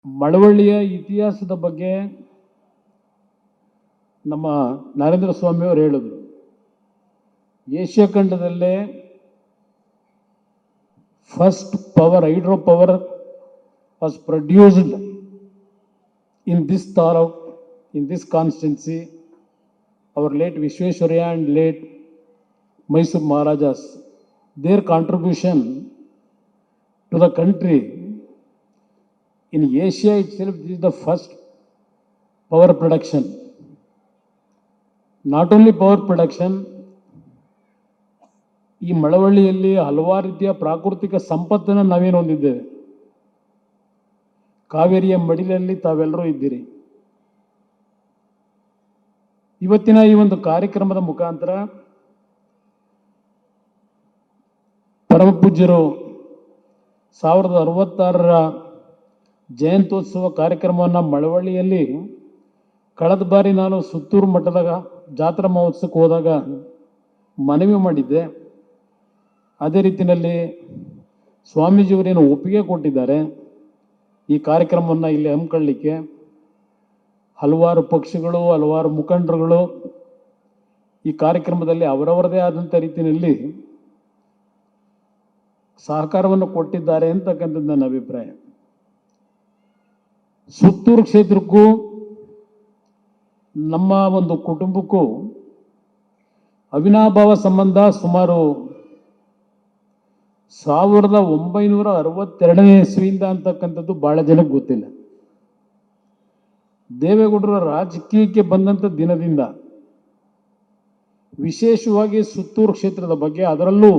ಮಳವಳ್ಳಿಯ ಇತಿಹಾಸದ ಬಗ್ಗೆ ನಮ್ಮ ನರೇಂದ್ರ ಸ್ವಾಮಿ ಅವರು ಹೇಳಿದರು. ಏಷ್ಯಾ ಖಂಡದಲ್ಲೇ first power hydro power was produced in this taluk, in this constituency. Our late Vishweshwarya and late Mysore Maharajas, their contribution to the country in Asia itself is the first power production. Not only power production, ಈ ಮಳವಳ್ಳಿಯಲ್ಲಿ ಹಲವಾರು ರೀತಿಯ ಪ್ರಾಕೃತಿಕ ಸಂಪತ್ತನ್ನು ನಾವೇನು ಹೊಂದಿದ್ದೇವೆ. ಕಾವೇರಿಯ ಮಡಿಲಲ್ಲಿ ತಾವೆಲ್ಲರೂ ಇದ್ದೀರಿ. ಇವತ್ತಿನ ಈ ಒಂದು ಕಾರ್ಯಕ್ರಮದ ಮುಖಾಂತರ ಪರಮಪೂಜ್ಯರು 1066ರ ಜಯಂತ್ಯೋತ್ಸವ ಕಾರ್ಯಕ್ರಮವನ್ನು ಮಳವಳ್ಳಿಯಲ್ಲಿ ಕಳೆದ ಬಾರಿ ನಾನು ಸುತ್ತೂರು ಮಠದ ಜಾತ್ರಾ ಮಹೋತ್ಸವಕ್ಕೆ ಹೋದಾಗ ಮನವಿ ಮಾಡಿದ್ದೆ. ಅದೇ ರೀತಿಯಲ್ಲಿ ಸ್ವಾಮೀಜಿಯವರೇನು ಒಪ್ಪಿಗೆ ಕೊಟ್ಟಿದ್ದಾರೆ ಈ ಕಾರ್ಯಕ್ರಮವನ್ನು ಇಲ್ಲಿ ಹಮ್ಮಿಕೊಳ್ಳಲಿಕ್ಕೆ. ಹಲವಾರು ಪಕ್ಷಗಳು, ಹಲವಾರು ಮುಖಂಡರುಗಳು ಈ ಕಾರ್ಯಕ್ರಮದಲ್ಲಿ ಅವರವರದೇ ಆದಂಥ ರೀತಿಯಲ್ಲಿ ಸಹಕಾರವನ್ನು ಕೊಟ್ಟಿದ್ದಾರೆ ಅಂತಕ್ಕಂಥದ್ದು ನನ್ನ ಅಭಿಪ್ರಾಯ. ಸುತ್ತೂರು ಕ್ಷೇತ್ರಕ್ಕೂ ನಮ್ಮ ಒಂದು ಕುಟುಂಬಕ್ಕೂ ಅವಿನಾಭಾವ ಸಂಬಂಧ ಸುಮಾರು 1962ನೇ ಇಸ್ವಿಯಿಂದ ಅಂತಕ್ಕಂಥದ್ದು ಭಾಳ ಜನಕ್ಕೆ ಗೊತ್ತಿಲ್ಲ. ದೇವೇಗೌಡರ ರಾಜಕೀಯಕ್ಕೆ ಬಂದಂಥ ದಿನದಿಂದ ವಿಶೇಷವಾಗಿ ಸುತ್ತೂರು ಕ್ಷೇತ್ರದ ಬಗ್ಗೆ, ಅದರಲ್ಲೂ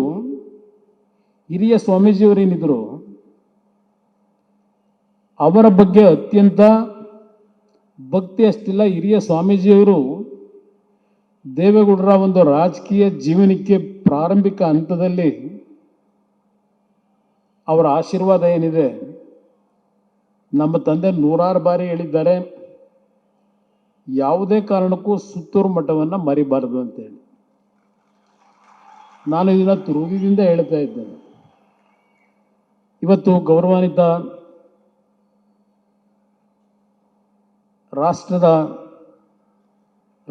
ಹಿರಿಯ ಸ್ವಾಮೀಜಿಯವರೇನಿದ್ರು ಅವರ ಬಗ್ಗೆ ಅತ್ಯಂತ ಭಕ್ತಿ ಅಷ್ಟಿಲ್ಲ. ಹಿರಿಯ ಸ್ವಾಮೀಜಿಯವರು ದೇವೇಗೌಡರ ಒಂದು ರಾಜಕೀಯ ಜೀವನಕ್ಕೆ ಪ್ರಾರಂಭಿಕ ಹಂತದಲ್ಲಿ ಅವರ ಆಶೀರ್ವಾದ ಏನಿದೆ, ನಮ್ಮ ತಂದೆ ನೂರಾರು ಬಾರಿ ಹೇಳಿದ್ದಾರೆ, ಯಾವುದೇ ಕಾರಣಕ್ಕೂ ಸುತ್ತೂರು ಮಠವನ್ನು ಮರಿಬಾರದು ಅಂತೇಳಿ. ನಾನು ಇದನ್ನ ಹೃದಯದಿಂದ ಹೇಳ್ತಾ ಇದ್ದೇನೆ. ಇವತ್ತು ಗೌರವಾನ್ವಿತ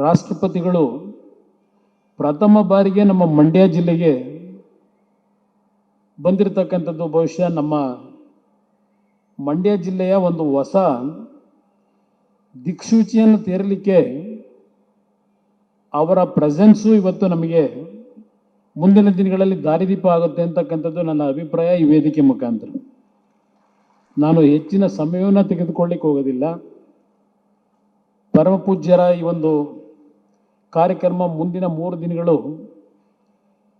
ರಾಷ್ಟ್ರಪತಿಗಳು ಪ್ರಥಮ ಬಾರಿಗೆ ನಮ್ಮ ಮಂಡ್ಯ ಜಿಲ್ಲೆಗೆ ಬಂದಿರತಕ್ಕಂಥದ್ದು ಬಹುಶಃ ನಮ್ಮ ಮಂಡ್ಯ ಜಿಲ್ಲೆಯ ಒಂದು ಹೊಸ ದಿಕ್ಸೂಚಿಯನ್ನು ತೇರಲಿಕ್ಕೆ ಅವರ ಪ್ರೆಸೆನ್ಸು ಇವತ್ತು ನಮಗೆ ಮುಂದಿನ ದಿನಗಳಲ್ಲಿ ದಾರಿದೀಪ ಆಗುತ್ತೆ ಅಂತಕ್ಕಂಥದ್ದು ನನ್ನ ಅಭಿಪ್ರಾಯ. ಈ ವೇದಿಕೆ ಮುಖಾಂತರ ನಾನು ಹೆಚ್ಚಿನ ಸಮಯವನ್ನು ತೆಗೆದುಕೊಳ್ಳಿಕ್ಕೆ ಹೋಗೋದಿಲ್ಲ. ಪರಮಪೂಜ್ಯರ ಈ ಒಂದು ಕಾರ್ಯಕ್ರಮ ಮುಂದಿನ 3 ದಿನಗಳು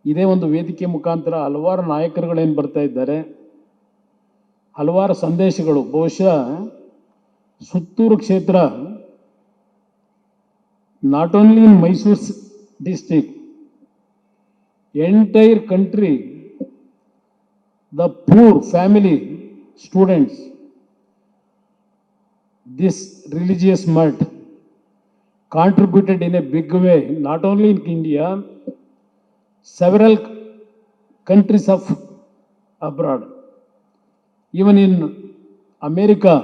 ಇದೇ ಒಂದು ವೇದಿಕೆ ಮುಖಾಂತರ ಹಲವಾರು ನಾಯಕರುಗಳೇನು ಬರ್ತಾ ಇದ್ದಾರೆ, ಹಲವಾರು ಸಂದೇಶಗಳು. ಬಹುಶಃ ಸುತ್ತೂರು ಕ್ಷೇತ್ರ not only in Mysuru district, entire country, the poor family students, this religious mart contributed in a big way, not only in India, several countries of abroad, even in America,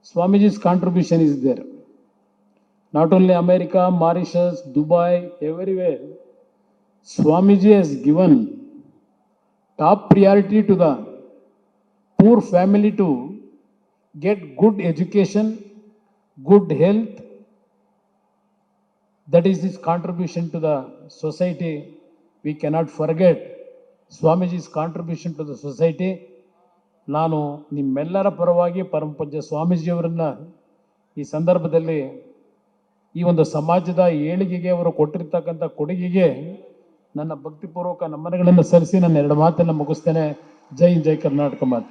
Swamiji's contribution is there. Not only America, Mauritius, Dubai, everywhere, Swamiji has given top priority to the poor family to get good education, good health. That is his contribution to the society. We cannot forget Swamiji's contribution to the society. ನಾನು ನಿಮ್ಮೆಲ್ಲರ ಪರವಾಗಿ ಪರಮಪೂಜ್ಯ ಸ್ವಾಮೀಜಿಯವರನ್ನ ಈ ಸಂದರ್ಭದಲ್ಲಿ ಈ ಒಂದು ಸಮಾಜದ ಏಳಿಗೆಗೆ ಅವರು ಕೊಟ್ಟಿರ್ತಕ್ಕಂಥ ಕೊಡುಗೆಗೆ ನನ್ನ ಭಕ್ತಿಪೂರ್ವಕ ನಮನಗಳನ್ನು ಸಲ್ಲಿಸಿ ನನ್ನ 2 ಮಾತನ್ನು ಮುಗಿಸ್ತೇನೆ. ಜೈ ಹಿಂದ್, ಜೈ ಕರ್ನಾಟಕ ಮಾತು.